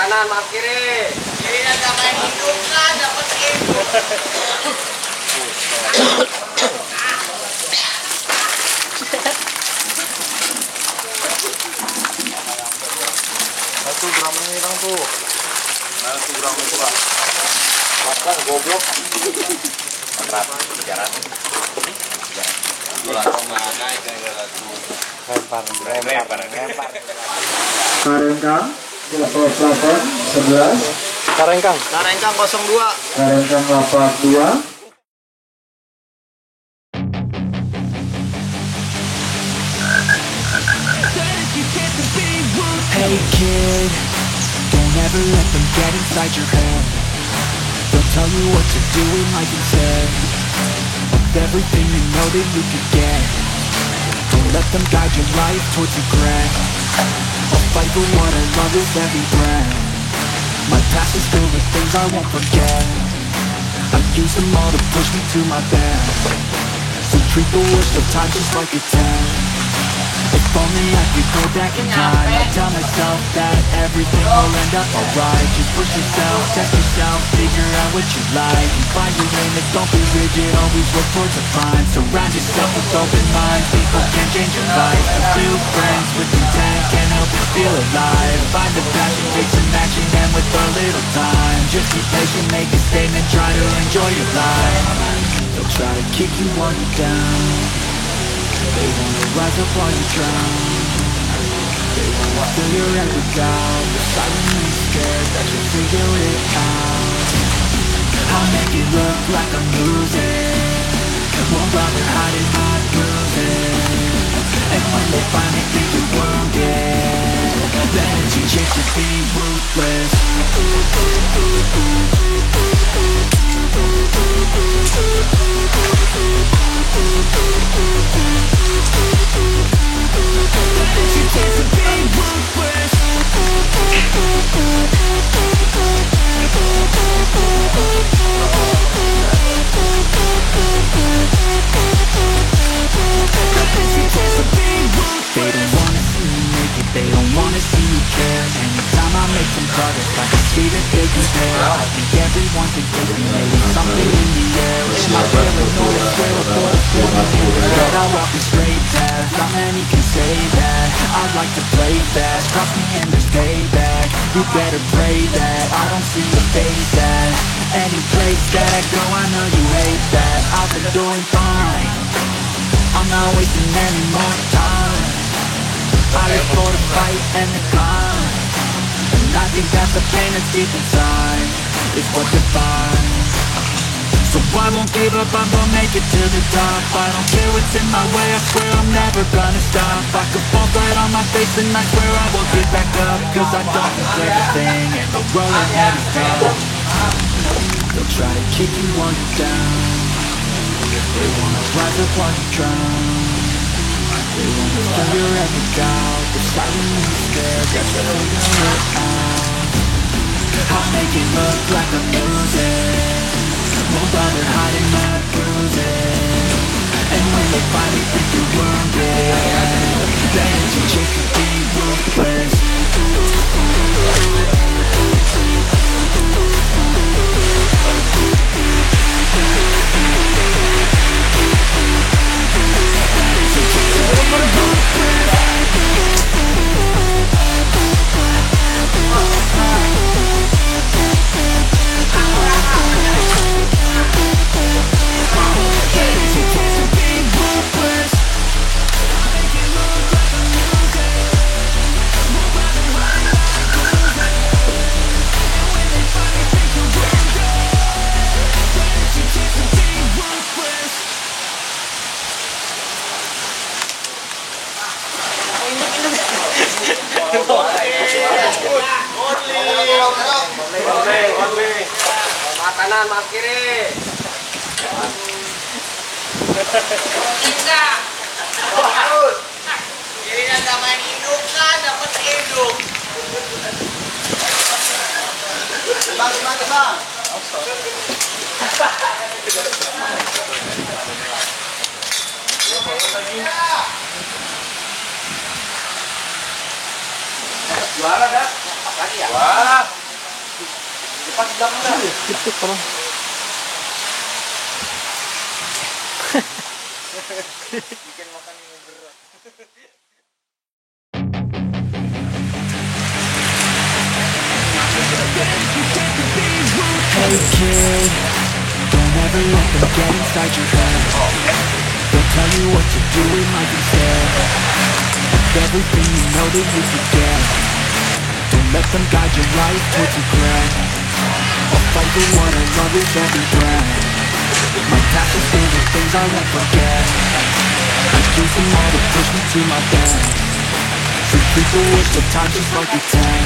kanan, maaf kiri. Jadi agak main hidup kan, dapat hidup. Satu gram ini hilang tuh. Nah, 1 gram itu lah. Makan goblok. 300. Gula mana ikan galatu. Lempar. Karengkang 08 11 Karengkang 02. Karengkang 82 Hey kid, don't ever let them get inside your head. They'll tell you what to do in life instead of everything you know that you could get. Don't let them guide your life towards regret. I'll fight for what I love with every breath. My past is filled with things I won't forget. I use them all to push me to my best. So treat the worst of times just like a test. If only I could go back in time, I'd tell myself that everything will end up alright. Just push yourself, test yourself, figure out what you like, and find your limits, don't be rigid, always work towards a climb. Surround yourself with open minds, people can change your life. New friends with intent can help you feel alive. Find the passion, take some action, and with a little time, just be patient, make a statement, try to enjoy your life. They'll try to kick you while you're down. They wanna rise up while you drown. They wanna fill your head with doubt. You're silently scared that you'll figure it out. I'll make it look like I'm losing. Won't bother hiding my bruises. And when they finally think you're wounded, then it's your chance to be ruthless. They don't wanna see me make it, they don't wanna see me care. Anytime I make some progress, I can see that they compare. I think everyone's against me, maybe something in the air. It's my paranoia, swear before the storm is here. But I walk a straight path, not many can say that. I like to play fast, cross me and there's payback. You better pray that I don't see your face at any place that I go. I know you hate that. I've been doing fine, I'm not wasting any more time. I live for the fight and the climb, and I think that's the pain that's deep inside is what defines. So I won't give up, I'm gonna make it to the top. I don't care what's in my way, I swear I'm never gonna stop. I could fall right on my face and I swear I will get back up. Cause I don't deserve a thing and the road ahead is tough. They'll try to kick you while you're down. They wanna rise up while you drown. They wanna fill your head with doubt. They're silently scared that you'll figure it out. I'll make it look like I'm losing. Won't bother hiding my bruises. And when they finally think you're wounded, then it's your chance to be ruthless. Maaf kanan, maaf kiri. Bisa. Terus. Jadi agak main hidup kan, dapat hidup. Bang. Juara dah. Lagi ya? Wah. Depan belakang dah. Cepet parah. Bikin makan yang berat. Hey kid, don't ever let them get inside your head. They'll tell you what to do in life instead of everything you know that you could get. Don't let them guide your life towards regret. I'll fight for what I love with every breath. My past is filled with things I won't forget. I use them all to push me to my best. So people waste their time just like you can.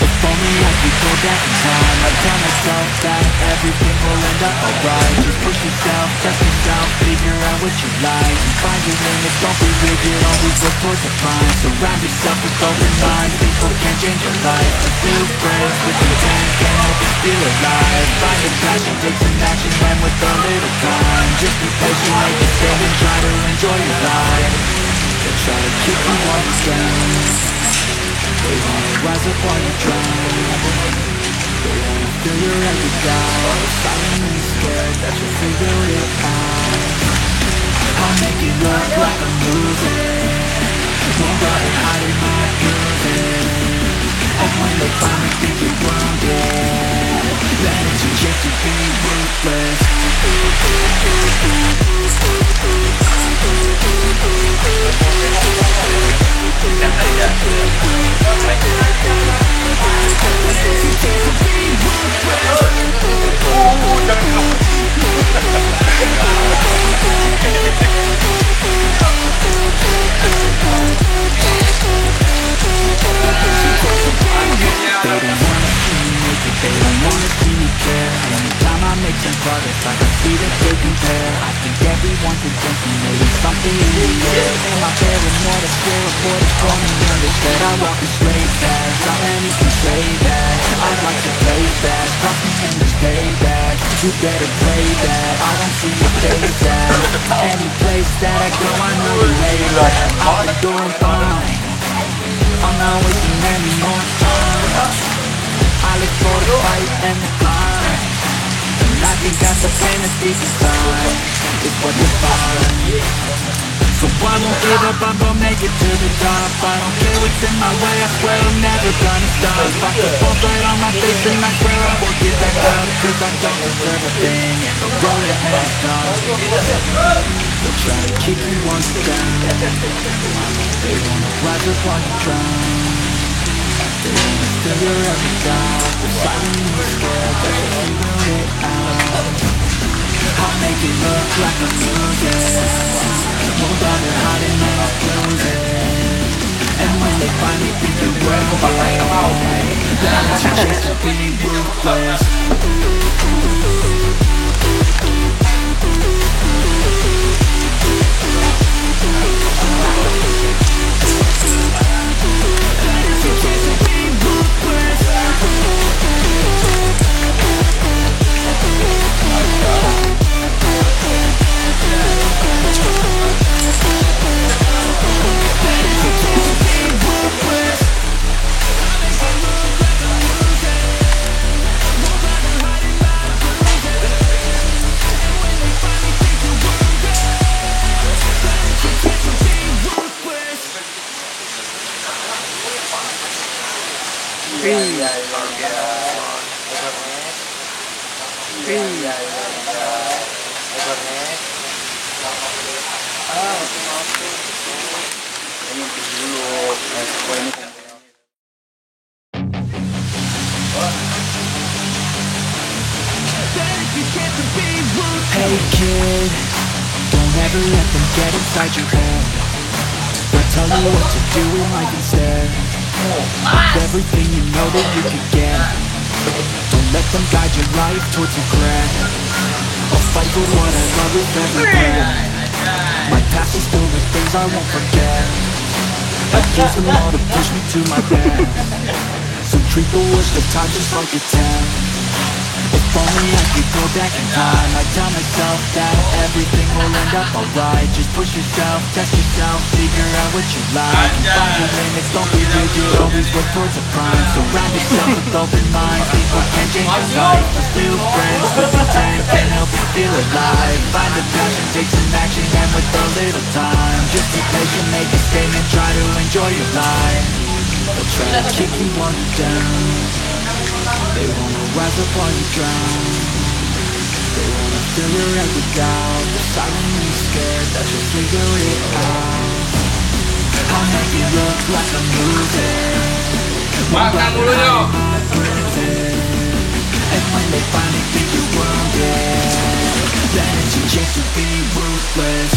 If only I could go back in time, I'd tell myself that everything will end up alright. Just push yourself, test yourself, figure out what you like, and find your limits, don't be rigid, always look towards the prime. Surround yourself with open minds, people can change your life. A few friends with intent can help you feel alive. Find a passion, take some action, and with a little time, just be patient, make a stand, and try to enjoy your life. They try to keep you on the ground. They wanna rise up while you drown. They wanna fill your head with doubt. Silently scared that you'll figure it out. I'll make it look like I'm losing. Won't bother hiding my bruising. And when they finally think you're wounded, then it's your chance to be ruthless. They don't wanna see me make it, they don't wanna see me care. Anytime I make some progress, I can see that they compare. I think everyone's against me, maybe something in the air. Am I paranoid? I swear a boy is calling me instead. I walk a straight path, not many can say that. I'd like to play fast, cross me and just pay back. You better play that, I don't see your face at any place that I go, I know you hate that. I'll be doing fine, I'm not wasting any more time. I look for the fight and the climb, and I think that's the pain that's deep inside is what defines. So I won't give up, I'm gonna make it to the top. I don't care what's in my way, I swear I'm never gonna stop. I can fall right on my face and I swear I won't give back up, cause I don't deserve a thing, and the road ahead comes. They'll try to keep you on the ground. They wanna rise up while you drown. They wanna fill your every doubt. They're silently scared that you'll figure it out. I'll make it look like I'm losing. Won't bother hiding my bruising. And when they finally think you're worth it, then it's your chance to be ruthless. Hey kid, don't ever let them get inside your head. They'll tell you what to do in life instead of everything you know that you could get. Don't let them guide your life towards regret. I'll fight for what I love with every breath. My past is filled with things I won't forget. I use them all to push me to my best. So treat the worst of times just like it's 10. If only I could go back in time, I'd tell myself that everything will end up alright. Just push yourself, test yourself, figure out what you like, and find your limits, don't be rigid, it, always work towards a prime. Surround yourself with open minds, people can change your life. With new friends, with intent, can help you feel alive. Find a passion, take some action, and with a little time, just be patient, make a statement, try to enjoy your life. They'll try to kick you while you're down, they wanna rise up while you drown. They wanna fill your head with doubt, they're silently scared that you'll figure it out. I'll make it look like I'm losing. Makan dulu yuk. And when they finally think you're wounded, then it's your chance to be ruthless.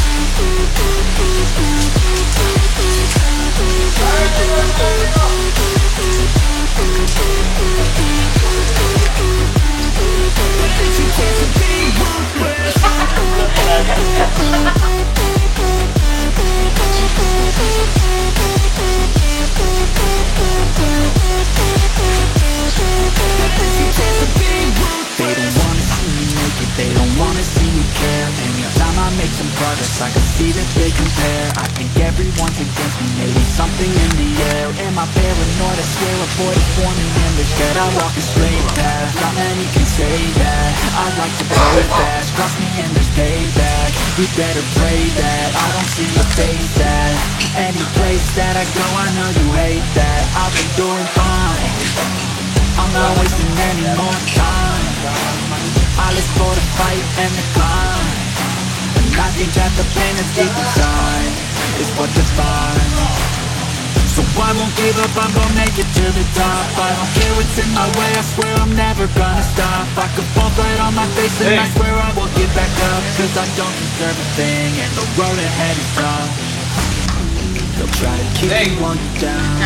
It's your chance to be ruthless. They don't wanna see me make it, they don't wanna see me care. Anytime I make some progress, I can see that they compare. I think everyone's against me, maybe something in the air. Am I paranoid? I swear a void is forming in their head. I walk a straight path, not many can say that. I like to play fast, cross me and there's payback. You better pray that I don't see your face at any place that I go. I know you hate that. I've been doing fine, I'm not wasting any more time. I live for the fight and the climb, and I think that the pain that's deep inside is what defines. So I won't give up, I'm gonna make it to the top. I don't care what's in my way, I swear I'm never gonna stop. I could fall flat on my face and I swear I will get back up, cause I don't deserve a thing and the road ahead is tough. They'll try to keep you while you're down,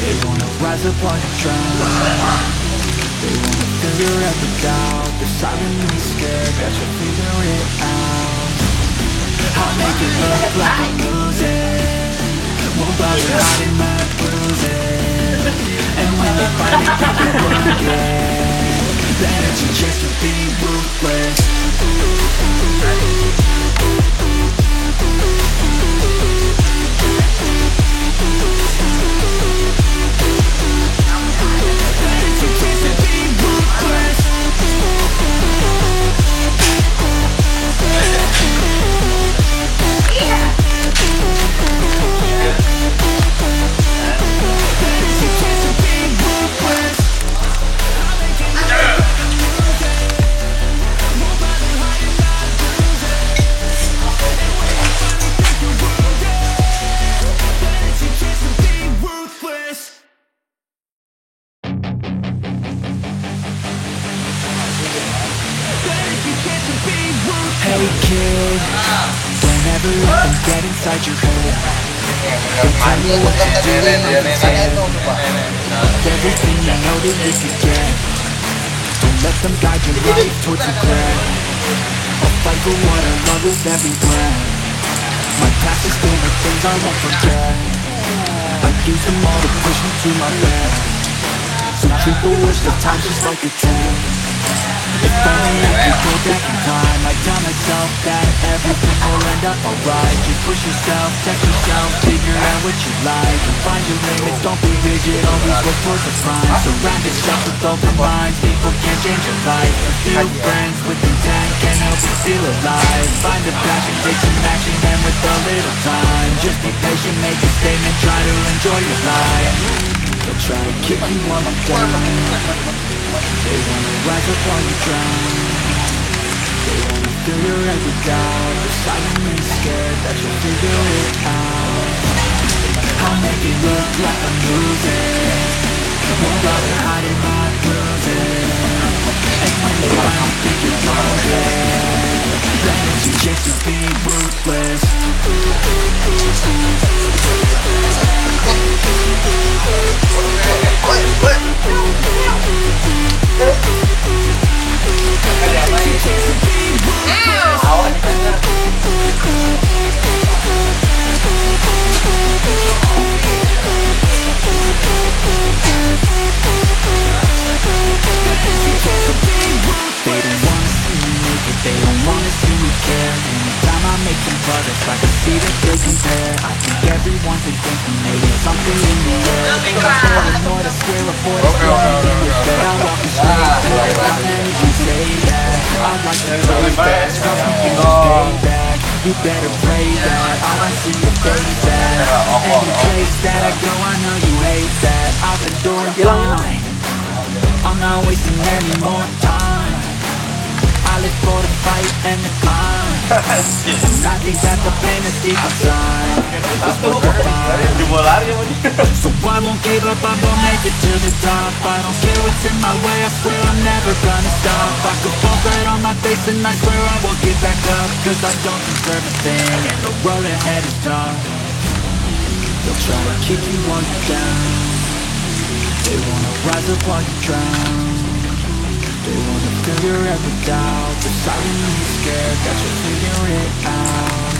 they wanna rise up while you drown. They wanna fill your head with doubt, they're silently scared that you'll figure it out. I'll make it look like I'm losing, won't bother hiding my bruises. And when they finally think you're wounded, then it's your chance to be ruthless. Hey kid, whenever let them get inside your head, they tell you what to do and understand. Everything you know that you could get, don't let them guide your life towards regret. I'll fight for what I love with every breath. My past is full of things I won't forget. I use them all to push me to my best. So treat the worst of times just like a test. If only I could go back in time, I'd tell myself that everything will end up alright. Just push yourself, test yourself, figure out what you like, and find your limits, don't be rigid, always work towards the prime. Surround yourself with open minds, people can change your life. A few friends with intent can help you feel alive. Find a passion, take some action, and with a little time, just be patient, make a statement, try to enjoy your life. They'll try to kick you while you're down, they wanna rise up while you drown. They wanna fill your head with doubt, they're silently scared that you'll figure it out. I'll make it look like I'm losing, won't bother hiding my bruises. And when they finally think you're wounded, then it's your chance to be ruthless. in the air. I'm paranoid, I swear a voice telling me it's bad. I walk the streets, how many can say that? I like the way fast, nothing can stay back. You better pray that I don't see your face at any place that I go, I know you hate that. I've been doing fine, I'm not wasting any more time. I live for the fight and the climb. I think that the pain is deep inside. It's worth the fight. So I won't give up, I'm gonna make it to the top. I don't care what's in my way, I swear I'm never gonna stop. I could fall flat on my face and I swear I won't get back up. Cause I don't deserve a thing and the road ahead is dark. They'll try to keep you while you're down. They wanna rise up while you drown. They wanna fill your head with doubt. They're silently scared that you'll figure it out.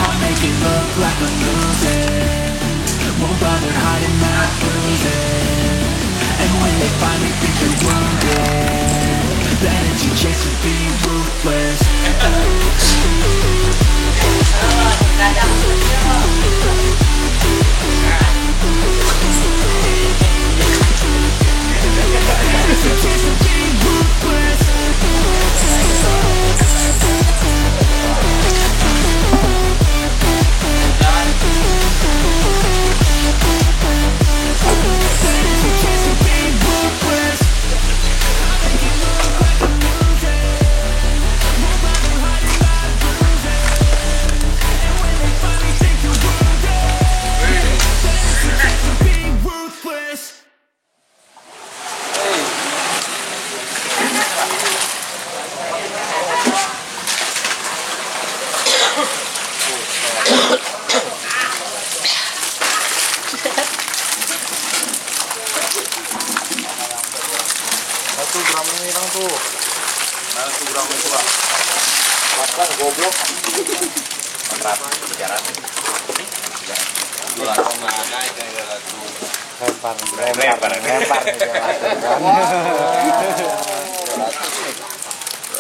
I'll make it look like I'm losing, won't bother hiding my bruises. And when they finally think you're wounded, then it's your chance to be ruthless. It's your chance to be ruthless. Satu gram ini hilang tuh. Nah, 1 gram itu lah. Makan goblok. 400, 300.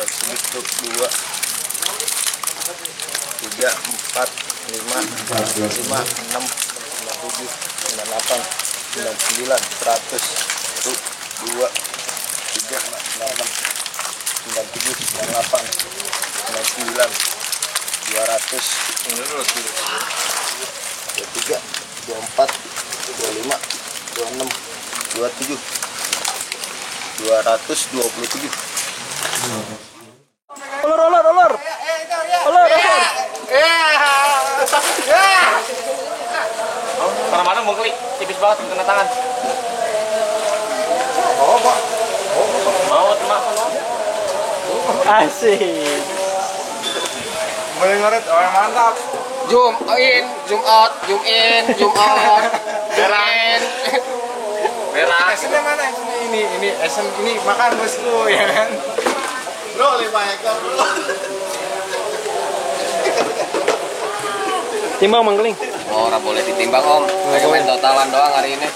Sedikit 2 3 4 5 6 7 8 9 100 1 2 3 4 5 6 7 8 9 200 ini dulu 23 24 25 26 27 227. Olor. Mana-mana mau klik, tipis banget kena tangan. Oh, Pak. Mau teman. Asik. Boleh ngoret orang mantap. Zoom in, zoom out, zoom in, zoom out, zoom in. Merah. Esennya mana? Ini esen ini makan bosku ya kan. Bro, 5 ekor bro. Timbang mangkeling. Oh, ora boleh ditimbang om. Saya main totalan doang hari ini.